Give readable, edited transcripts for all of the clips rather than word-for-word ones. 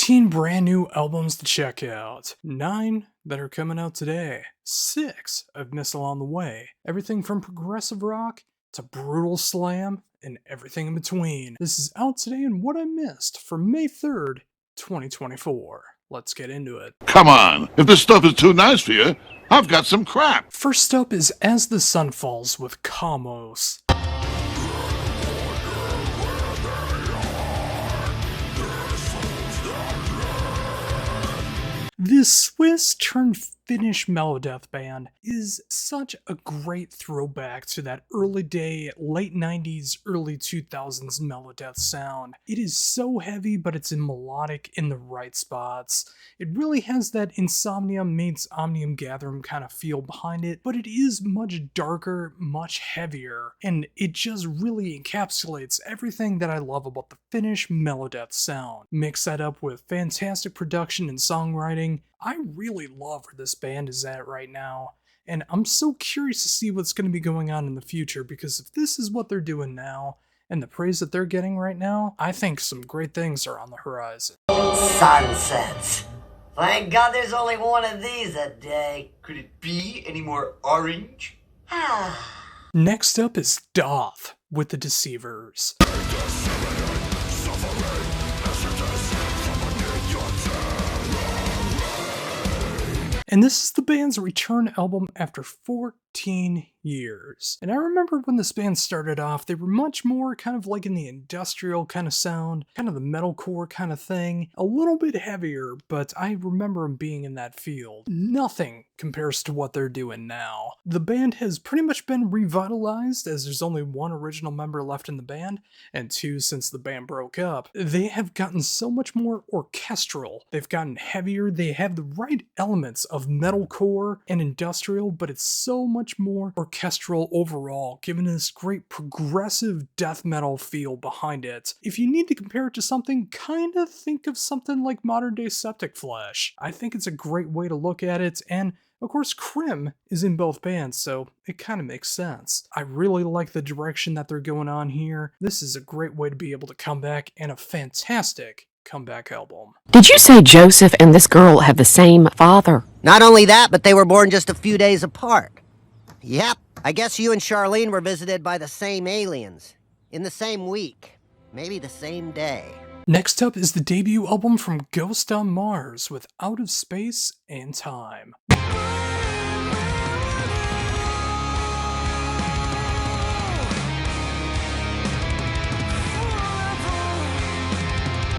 14 brand new albums to check out, 9 that are coming out today, 6 I've missed along the way, everything from progressive rock to brutal slam and everything in between. This is out today and what I missed for May 3rd, 2024. Let's get into it. Come on, if this stuff is too nice for you, I've got some crap. First up is As the Sun Falls with Kamos. This Swiss turned Finnish melodeath band is such a great throwback to that early day, late 90s, early 2000s melodeath sound. It is so heavy, but it's in melodic in the right spots. It really has that Insomnia meets Omnium Gatherum kind of feel behind it, but it is much darker, much heavier, and it just really encapsulates everything that I love about the Finnish melodeath sound. Mix that up with fantastic production and songwriting. I really love where this band is at right now, and I'm so curious to see what's going to be going on in the future, because if this is what they're doing now, and the praise that they're getting right now, I think some great things are on the horizon. Sunsets. Thank God there's only one of these a day. Could it be any more orange? Next up is Doth with the Deceivers. And this is the band's return album after 14 years. And I remember when this band started off, they were much more kind of like in the industrial kind of sound, kind of the metalcore kind of thing, a little bit heavier, but I remember them being in that field. Nothing compares to what they're doing now. The band has pretty much been revitalized, as there's only one original member left in the band, and 2 since the band broke up. They have gotten so much more orchestral. They've gotten heavier. They have the right elements of metalcore and industrial, but it's so much more orchestral overall, giving this great progressive death metal feel behind it. If you need to compare it to something, kind of think of something like modern day Septic Flesh. I think it's a great way to look at it, and of course Krim is in both bands, so it kind of makes sense. I really like the direction that they're going on here. This is a great way to be able to come back, and a fantastic comeback album. Did you say Joseph and this girl have the same father? Not only that, but they were born just a few days apart. Yep, I guess you and Charlene were visited by the same aliens. In the same week. Maybe the same day. Next up is the debut album from Ghost on Mars with Out of Space and Time.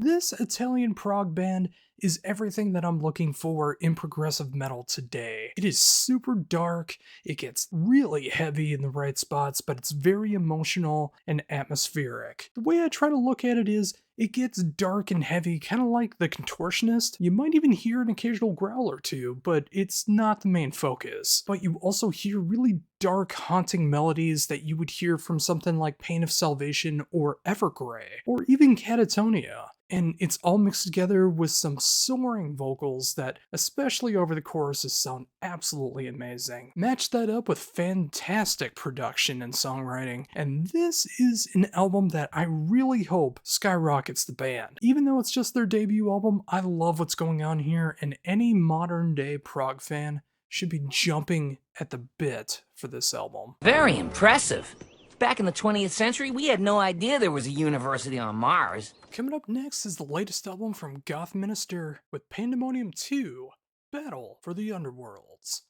This Italian prog band is everything that I'm looking for in progressive metal today. It is super dark, it gets really heavy in the right spots, but it's very emotional and atmospheric. The way I try to look at it is, it gets dark and heavy, kind of like The Contortionist. You might even hear an occasional growl or two, but it's not the main focus. But you also hear really dark, haunting melodies that you would hear from something like Pain of Salvation or Evergrey, or even Catatonia. And it's all mixed together with some soaring vocals that, especially over the choruses, sound absolutely amazing. Match that up with fantastic production and songwriting, and this is an album that I really hope skyrockets the band. Even though it's just their debut album, I love what's going on here, and any modern day prog fan should be jumping at the bit for this album. Very impressive. Back in the 20th century, we had no idea there was a university on Mars. Coming up next is the latest album from Goth Minister with Pandemonium 2, Battle for the Underworlds.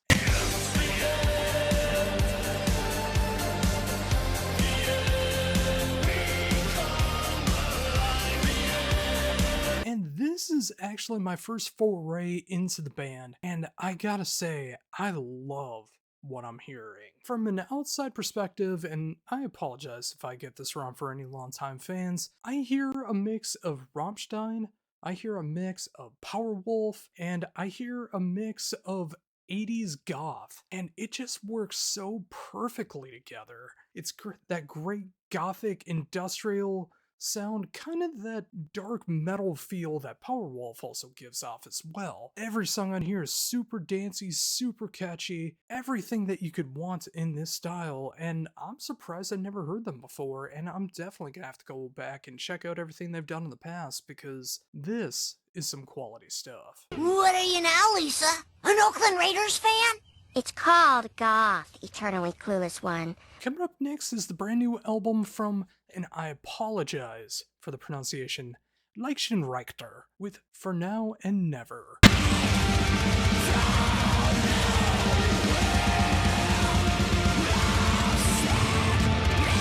And this is actually my first foray into the band, and I gotta say, I love what I'm hearing. From an outside perspective, and I apologize if I get this wrong for any longtime fans, I hear a mix of Rammstein, I hear a mix of Powerwolf, and I hear a mix of 80s goth, and it just works so perfectly together. It's that great gothic industrial sound, kind of that dark metal feel that Powerwolf also gives off as well. Every song on here is super dancey, super catchy, everything that you could want in this style, and I'm surprised I never heard them before, and I'm definitely gonna have to go back and check out everything they've done in the past, because this is some quality stuff. What are you now, Lisa? An Oakland Raiders fan? It's called Goth, Eternally Clueless One. Coming up next is the brand new album from, and I apologize for the pronunciation, Leichenreiter, with For Now and Never.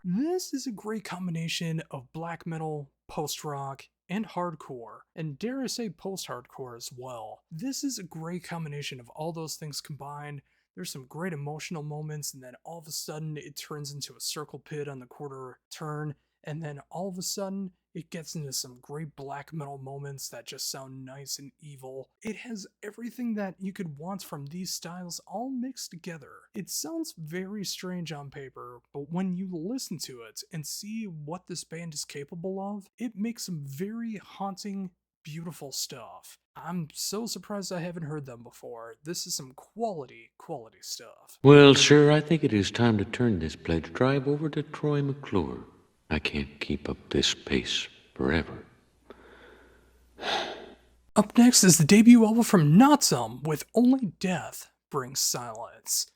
This is a great combination of black metal, post-rock, and hardcore, and dare I say post-hardcore as well. This is a great combination of all those things combined. There's some great emotional moments, and then all of a sudden it turns into a circle pit on the quarter turn, and then all of a sudden it gets into some great black metal moments that just sound nice and evil. It has everything that you could want from these styles all mixed together. It sounds very strange on paper, but when you listen to it and see what this band is capable of, it makes some very haunting, beautiful stuff. I'm so surprised I haven't heard them before. This is some quality stuff. Well, sir, I think it is time to turn this pledge drive over to Troy McClure. I can't keep up this pace forever. Up next is the debut album from Notsum with Only Death Brings Silence.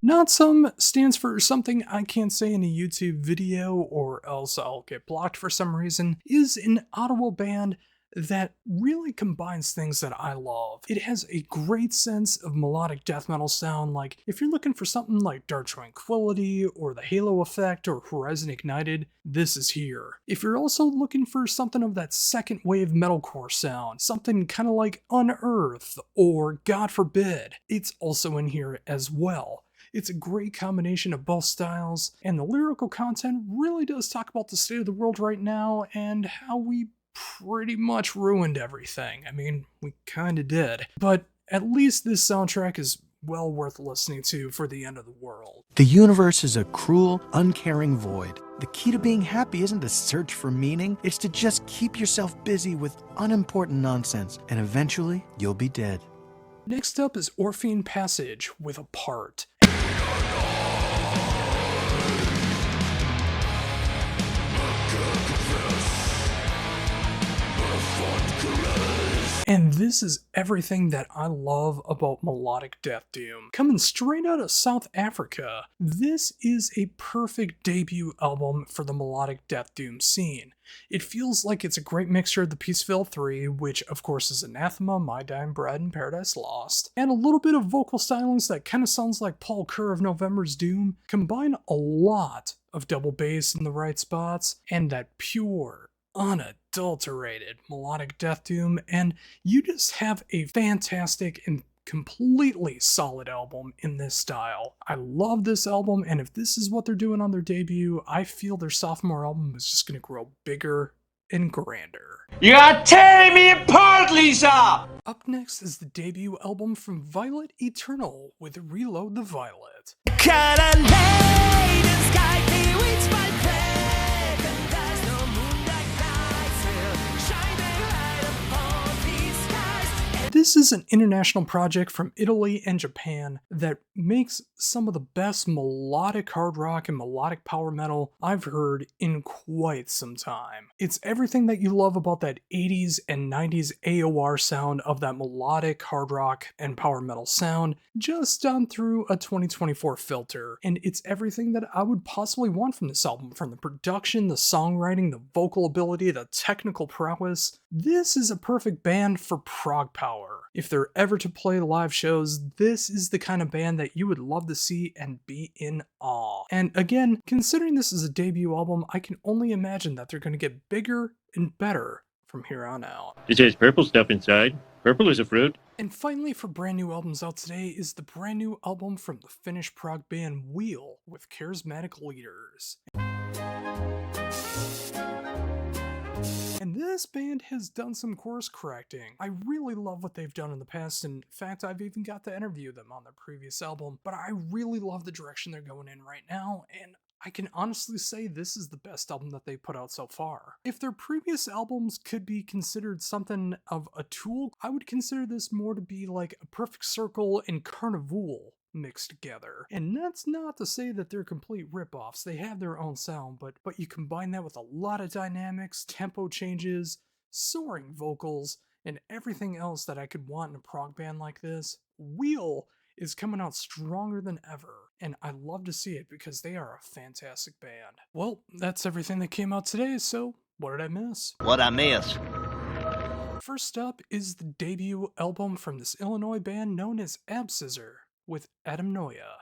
Notsum stands for something I can't say in a YouTube video or else I'll get blocked for some reason, is an Ottawa band that really combines things that I love. It has a great sense of melodic death metal sound, like if you're looking for something like Dark Tranquillity or the Halo Effect or Horizon Ignited, this is here. If you're also looking for something of that second wave metalcore sound, something kind of like Unearth or God Forbid, it's also in here as well. It's a great combination of both styles, and the lyrical content really does talk about the state of the world right now and how we pretty much ruined everything. I mean, we kinda did. But at least this soundtrack is well worth listening to for the end of the world. The universe is a cruel, uncaring void. The key to being happy isn't to search for meaning, it's to just keep yourself busy with unimportant nonsense, and eventually you'll be dead. Next up is Orphean Passage with Apart. And this is everything that I love about melodic death doom. Coming straight out of South Africa, this is a perfect debut album for the melodic death doom scene. It feels like it's a great mixture of the Peaceville 3, which of course is Anathema, My Dying Bride, and Paradise Lost, and a little bit of vocal stylings that kind of sounds like Paul Kerr of November's Doom, combine a lot of double bass in the right spots, and that pure, unadulterated melodic death doom, and you just have a fantastic and completely solid album in this style. I love this album, and if this is what they're doing on their debut, I feel their sophomore album is just going to grow bigger and grander. You are tearing me apart, Lisa! Up next is the debut album from Violet Eternal with Reload the Violet. This is an international project from Italy and Japan that makes some of the best melodic hard rock and melodic power metal I've heard in quite some time. It's everything that you love about that 80s and 90s AOR sound of that melodic hard rock and power metal sound, just done through a 2024 filter. And it's everything that I would possibly want from this album, from the production, the songwriting, the vocal ability, the technical prowess. This is a perfect band for prog power. If they're ever to play live shows, this is the kind of band that you would love to see and be in awe. And again, considering this is a debut album, I can only imagine that they're going to get bigger and better from here on out. It says purple stuff inside. Purple is a fruit. And finally, for brand new albums out today, is the brand new album from the Finnish prog band Wheel with Charismatic Leaders. And this band has done some course correcting. I really love what they've done in the past, and in fact, I've even got to interview them on their previous album, but I really love the direction they're going in right now, and I can honestly say this is the best album that they put out so far. If their previous albums could be considered something of a tool, I would consider this more to be like a Perfect Circle and Carnival mixed together. And that's not to say that they're complete ripoffs. They have their own sound, but you combine that with a lot of dynamics, tempo changes, soaring vocals, and everything else that I could want in a prog band like this. Wheel is coming out stronger than ever, and I love to see it because they are a fantastic band. Well, that's everything that came out today, so what did I miss? What I miss? First up is the debut album from this Illinois band known as Abscissor with Adam Noya.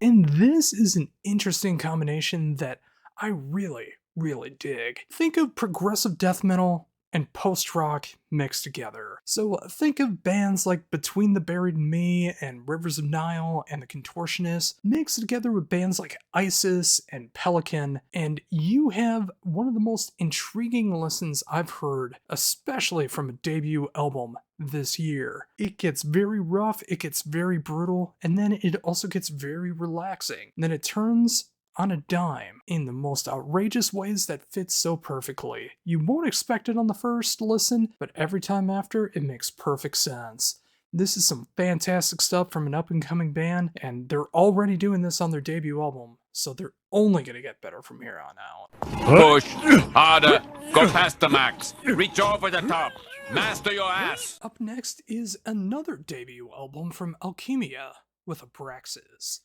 And this is an interesting combination that I really dig. Think of progressive death metal and post-rock mixed together. So think of bands like Between the Buried and Me and Rivers of Nile and The Contortionists mixed together with bands like Isis and Pelican, and you have one of the most intriguing listens I've heard, especially from a debut album this year. It gets very rough, it gets very brutal, and then it also gets very relaxing. And then it turns on a dime in the most outrageous ways that fit so perfectly. You won't expect it on the first listen, but every time after, it makes perfect sense. This is some fantastic stuff from an up-and-coming band, and they're already doing this on their debut album, so they're only gonna get better from here on out. Push harder, go past the max, reach over the top, master your ass. Up next is another debut album from Alchemia with Abraxas.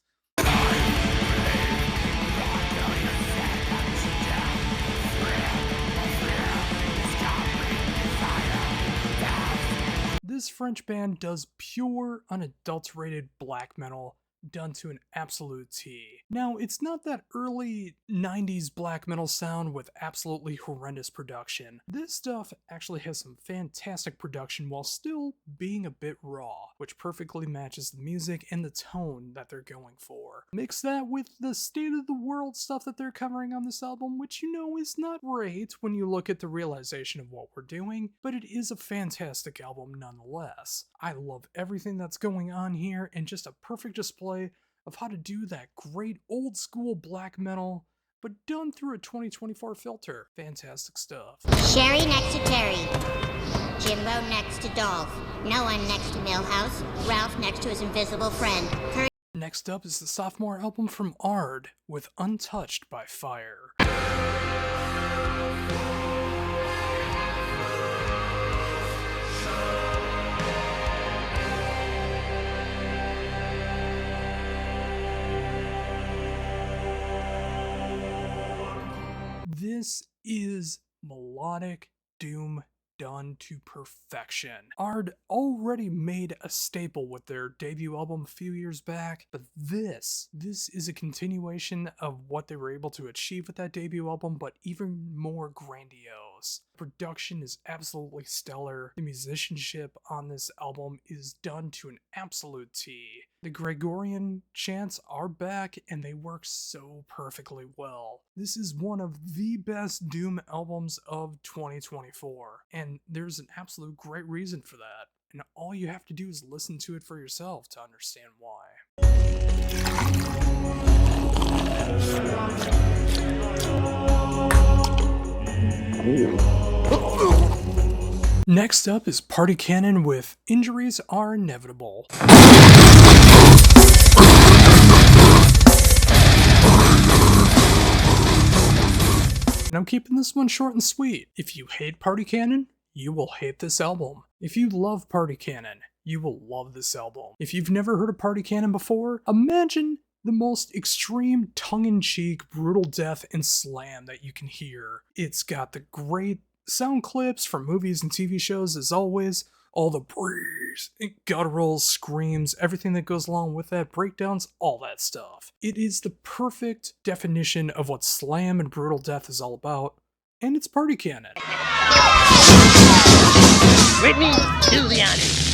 This French band does pure, unadulterated black metal done to an absolute T. Now, it's not that early 90s black metal sound with absolutely horrendous production. This stuff actually has some fantastic production while still being a bit raw, which perfectly matches the music and the tone that they're going for. Mix that with the state of the world stuff that they're covering on this album, which you know is not great when you look at the realization of what we're doing, but it is a fantastic album nonetheless. I love everything that's going on here, and just a perfect display of how to do that great old school black metal, but done through a 2024 filter. Fantastic stuff. Sherry next to Terry. Jimbo next to Dolph. No one next to Millhouse. Ralph next to his invisible friend. Next up is the sophomore album from Ard with Untouched by Fire. This is melodic doom done to perfection. Ard already made a staple with their debut album a few years back, but this is a continuation of what they were able to achieve with that debut album, but even more grandiose. Production is absolutely stellar. The musicianship on this album is done to an absolute T. The Gregorian chants are back and they work so perfectly well. This is one of the best doom albums of 2024, and there's an absolute great reason for that. And all you have to do is listen to it for yourself to understand why. Next up is Party Cannon with Injuries Are Inevitable. And I'm keeping this one short and sweet. If you hate Party Cannon, you will hate this album. If you love Party Cannon, you will love this album. If you've never heard of Party Cannon before, imagine the most extreme tongue-in-cheek brutal death and slam that you can hear. It's got the great sound clips from movies and TV shows as always, all the breeze, gutturals, screams, everything that goes along with that, breakdowns, all that stuff. It is the perfect definition of what slam and brutal death is all about, and it's Party Cannon. Whitney, do the honors.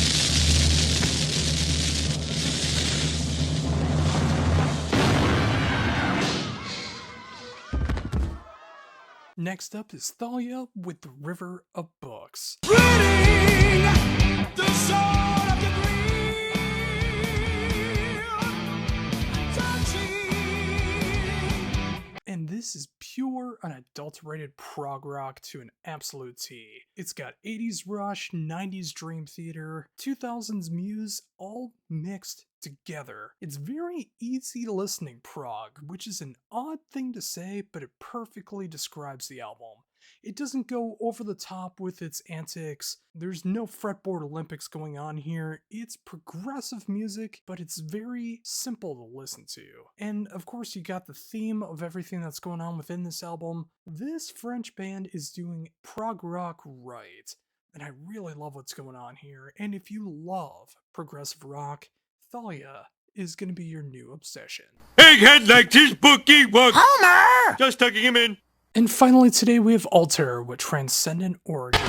Next up is Thalia with The River of Books. And this is pure, unadulterated prog rock to an absolute T. It's got 80s Rush, 90s Dream Theater, 2000s Muse, all mixed together. It's very easy listening prog, which is an odd thing to say, but it perfectly describes the album. It doesn't go over the top with its antics. There's no fretboard Olympics going on here. It's progressive music, but it's very simple to listen to. And of course, you got the theme of everything that's going on within this album. This French band is doing prog rock right, and I really love what's going on here. And if you love progressive rock, Thalia is going to be your new obsession. Egghead liked his bookie work. Homer! Just tucking him in. And finally today we have Alter with Transcendent Origins.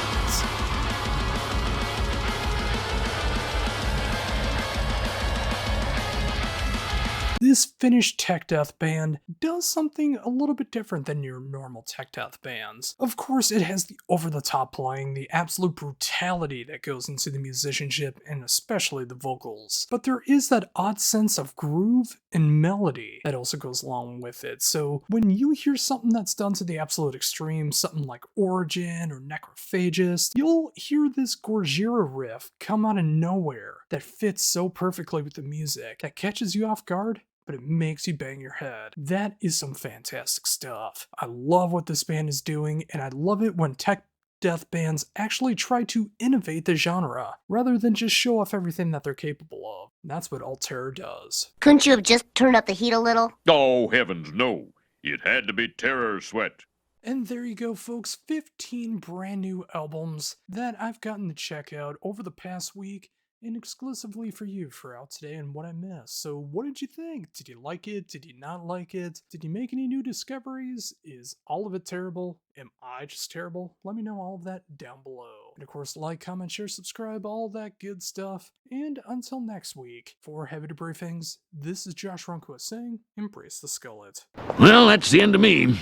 This Finnish tech death band does something a little bit different than your normal tech death bands. Of course, it has the over-the-top playing, the absolute brutality that goes into the musicianship, and especially the vocals. But there is that odd sense of groove and melody that also goes along with it. So when you hear something that's done to the absolute extreme, something like Origin or Necrophagist, you'll hear this Gojira riff come out of nowhere that fits so perfectly with the music, that catches you off guard, but it makes you bang your head. That is some fantastic stuff. I love what this band is doing, and I love it when tech death bands actually try to innovate the genre, rather than just show off everything that they're capable of. That's what Alter does. Couldn't you have just turned up the heat a little? Oh, heavens, no. It had to be Terror Sweat. And there you go, folks. 15 brand new albums that I've gotten to check out over the past week, and exclusively for you for Out Today and What I Missed. So what did you think? Did you like it? Did you not like it? Did you make any new discoveries? Is all of it terrible? Am I just terrible? Let me know all of that down below. And of course, like, comment, share, subscribe, all that good stuff. And until next week, for Heavy Debriefings, this is Josh Runquist saying, embrace the skullet. Well, that's the end of me.